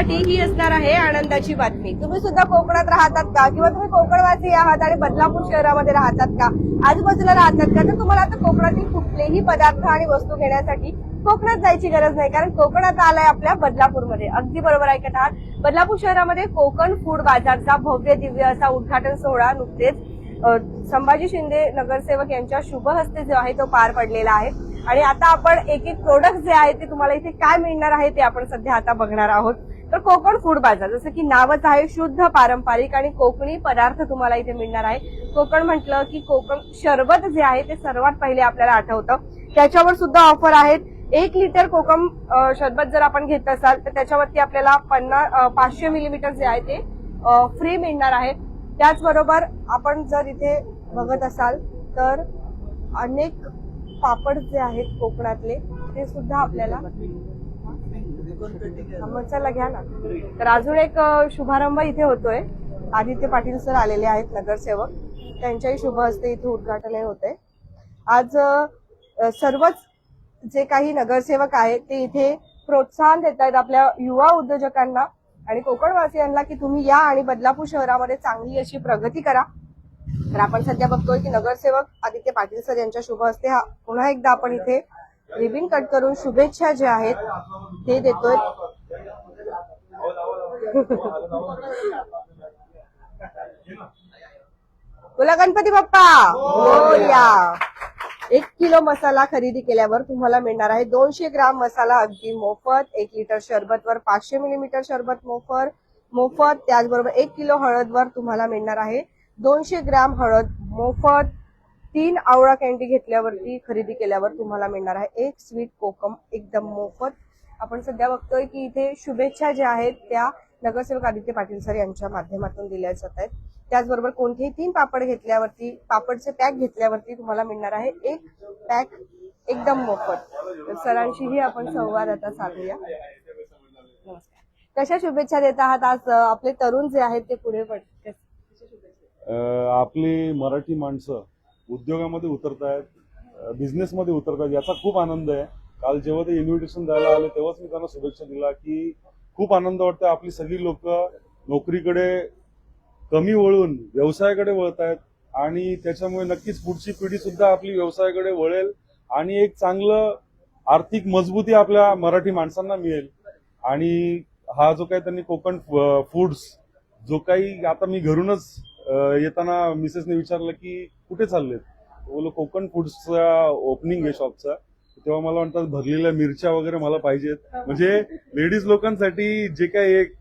कोकणवासियांसाठी ही असणार आहे आनंदाची बातमी। तुम्ही सुद्धा कोकणात राहतात का किंवा तुम्ही कोकणवासी आहात आणि बदलापूर शहरामध्ये राहतात का, आजूबाजूला राहतात का, तर तुम्हाला आता कोकणातील कुठलेही पदार्थ आणि वस्तू घेण्यासाठी कोकणात जायची गरज नाही, कारण कोकणात आलाय आपल्या बदलापूरमध्ये। अगदी बरोबर ऐकत आहात। बदलापूर शहरामध्ये कोकण फूड बाजारचा भव्य दिव्य असा उद्घाटन सोहळा नुकतेच संभाजी शिंदे नगरसेवक यांच्या शुभ हस्ते जो आहे तो पार पडलेला आहे। आणि आता आपण एक एक प्रोडक्ट जे आहे ते तुम्हाला इथे काय मिळणार आहे ते आपण सध्या आता बघणार आहोत। तर कोकण फूड बाजार जसं की नावच आहे, शुद्ध पारंपरिक आणि कोकणी पदार्थ तुम्हाला इथे मिळणार आहे। कोकण म्हटलं की कोकण सरबत जे आहे ते सर्वात पहिले आपल्याला आठवतं। त्याच्यावर सुद्धा ऑफर आहेत। 1 लिटर कोकम सरबत जर आपण घेत असाल तर त्याच्यावरती आपल्याला 500 मिलीमीटर जे आहे ते फ्री मिळणार आहे। त्याचबरोबर आपण जर इथे बघत असाल तर अनेक पापड जे आहेत कोकणातले ते सुद्धा आपल्याला मसाला घ्या ना। तर अजून एक शुभारंभ इथे होतोय। आदित्य पाटील सर आलेले आहेत नगरसेवक, त्यांच्याही शुभ हस्ते इथे उद्घाटन होते। आज सर्वच जे काही नगरसेवक आहेत ते इथे प्रोत्साहन देत आहेत आपल्या युवा उद्योजकांना आणि कोकणवासियांना की तुम्ही या आणि बदलापूर शहरामध्ये चांगली अशी प्रगती करा। तर आपण सध्या बघतोय की नगरसेवक आदित्य पाटील सर यांच्या शुभ हस्ते हा पुन्हा एकदा आपण इथे रिबिन कट करून शुभेच्छा ज्या आहेत ते देतोय। बोला गणपती बाप्पा बोला। 1 किलो मसाला खरेदी केल्यावर तुम्हाला मिळणार आहे 200 ग्राम मसाला अगदी मोफत। 1 लिटर शरबतवर 500 मिलीमीटर शरबत मोफत। त्याचबरोबर 1 किलो हळदवर तुम्हाला मिळणार आहे 200 ग्राम हळद मोफत। 3 आवळा कॅन्डी घेतल्यावरती खरेदी केल्यावर तुम्हाला मिळणार आहे 1 स्वीट कोकम एकदम मोफत। आपण सध्या बघतोय की इथे शुभेच्छा ज्या आहेत त्या नगरसेवक आदित्य पाटील सर यांच्या माध्यमातून दिल्या जात आहेत। त्याचबरोबर कोणतेही 3 पापड घेतल्यावरती, पापडचे पॅक घेतल्यावरती तुम्हाला मिळणार आहे 1 पॅक एकदम मोफत। तर सरांशीही आपण संवाद आता साधूया। कशा शुभेच्छा देत आहात आज आपले तरुण जे आहेत ते पुढे पडतात? आपली मराठी माणसं उद्योगामध्ये उतरतायत, बिझनेस मध्ये उतरतायत, याचा खूप आनंद आहे। काल जेव्हा ते इन्व्हिटेशन द्यायला आले तेव्हाच मी त्यांना शुभेच्छा दिला की खूप आनंद वाटतो। आपली सगळी लोक नोकरीकडे कमी वळून व्यवसायाकडे वळत आहेत आणि त्याच्यामुळे नक्कीच पुढची पिढी सुद्धा आपली व्यवसायाकडे वळेल आणि एक चांगलं आर्थिक मजबूती आपल्या मराठी माणसांना मिळेल। आणि हा जो काही त्यांनी कोकण फूड्स जो काही, आता मी घरूनच येताना मिसेसने विचारलं की कुठे चाललेत, बोलो कोकण फूड्सचा ओपनिंग आहे शॉपचा। तेव्हा मला म्हणतात भरलेल्या मिरच्या वगैरे मला पाहिजेत, म्हणजे लेडीज लोकांसाठी जे काही एक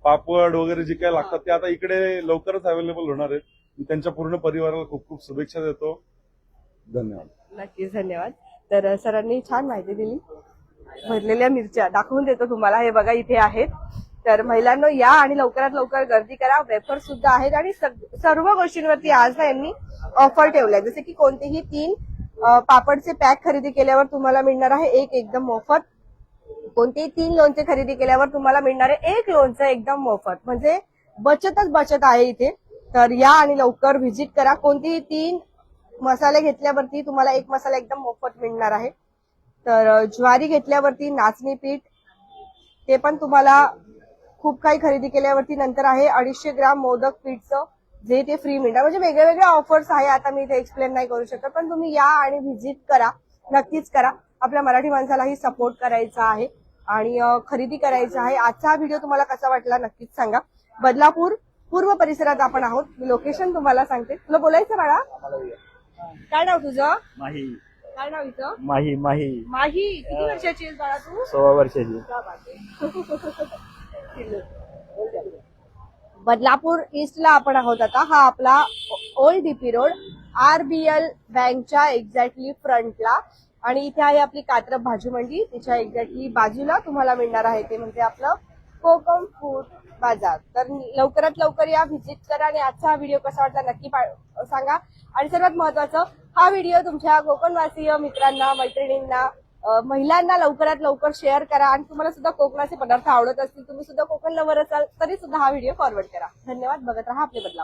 पापड वगैरे जे काही लागतात ते आता इकडे लवकरच अवेलेबल होणार आहेत। मी त्यांच्या पूर्ण परिवाराला खूप खूप शुभेच्छा देतो। धन्यवाद। नक्कीच धन्यवाद। तर सरांनी छान माहिती दिली। भरलेल्या मिरच्या दाखवून देतो तुम्हाला, हे बघा इथे आहेत। तर महिलांनो या आणि लवकरात लवकर गर्दी करा। वेफर सुद्धा आहेत आणि सर्व गोष्टींवरती आज ना यांनी ऑफर ठेवलाय। जसे की कोणतेही 3 पापडचे पॅक खरेदी केल्यावर तुम्हाला मिळणार आहे 1 एकदम मोफत। कोणतेही 3 लोणचे खरेदी केल्यावर तुम्हाला मिळणार आहे 1 लोणचं एकदम मोफत। म्हणजे बचतच बचत आहे इथे। तर या आणि लवकर व्हिजिट करा। कोणतेही 3 मसाले घेतल्यावरती तुम्हाला 1 मसाला एकदम मोफत मिळणार आहे। तर ज्वारी घेतल्यावरती नाचणी पीठ ते पण तुम्हाला खूप काही खरेदी केल्यावरती नंतर आहे 250 ग्राम मोदक पीठचं जे ते फ्री मिळणार। म्हणजे वेगवेगळ्या ऑफर्स आहे, आता मी इथे एक्सप्लेन नाही करू शकत, पण तुम्ही या आणि व्हिजिट करा, नक्कीच करा। आपल्या मराठी माणसालाही सपोर्ट करायचा आहे आणि खरेदी करायचं आहे। आजचा हा व्हिडिओ तुम्हाला कसा वाटला नक्कीच सांगा। बदलापूर पूर्व परिसरात आपण आहोत। लोकेशन तुम्हाला सांगते। तुला बोलायचं बाळा? काय नाव तुझं? माही। काय नाव इथं? माही। माही। माही। किती वर्षाची आहेस बाळा तू? 16 वर्षाची। बदलापूर ईस्टला आपण आहोत आता। हा आपला ओल्ड डीपी रोड RBL बँकच्या एक्झॅक्टली फ्रंटला, आणि इथे आहे आपली कात्रप भाजी मंडी, तिच्या एक्झॅक्टली बाजूला तुम्हाला मिळणार आहे ते म्हणजे आपलं कोकण फूड बाजार। तर लवकरात लवकर या, व्हिजिट करा आणि आजचा हा व्हिडिओ कसा वाटला नक्की सांगा। आणि सर्वात महत्वाचं, हा व्हिडिओ तुमच्या कोकणवासीय मित्रांना, मैत्रिणींना, महिलांना लवकरात लवकर शेअर करा। आणि तुम्हाला सुद्धा कोकणाचे पदार्थ आवडत असतील, तुम्ही सुद्धा कोकण लवर असाल तरी सुद्धा हा व्हिडिओ फॉरवर्ड करा। धन्यवाद। बघत रहा आपले बदलापूर।